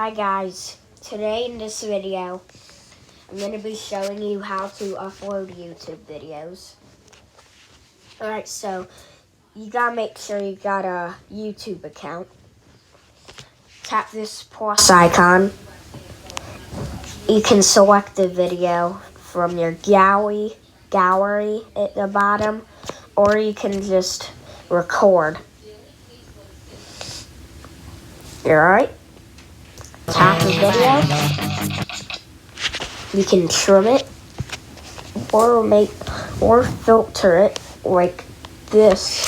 Hi guys, today in this video I'm going to be showing you how to upload YouTube videos. Alright, so you gotta make sure you got a YouTube account. Tap this plus icon. You can select the video from your gallery at the bottom, or you can just record. Alright? Tap the video. You can trim it or filter it like this.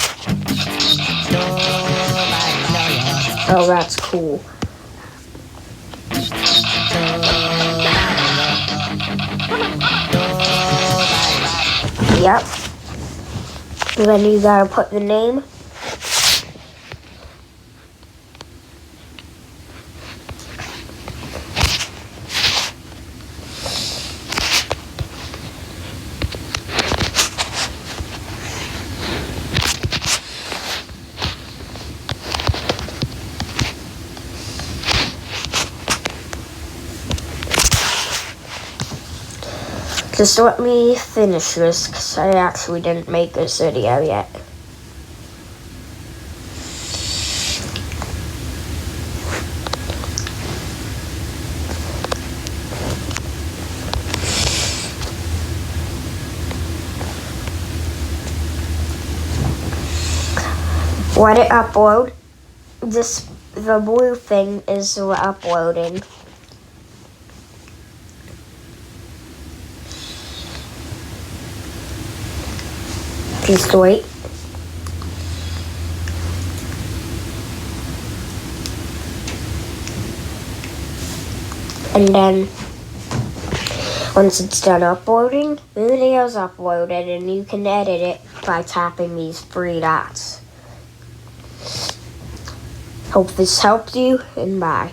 Oh, that's cool. Yep. And then you gotta put the name. Just let me finish this, because I actually didn't make this video yet. Let it upload. The blue thing is uploading. Just wait. And then, once it's done uploading, the video's uploaded and you can edit it by tapping these 3 dots. Hope this helped you, and bye.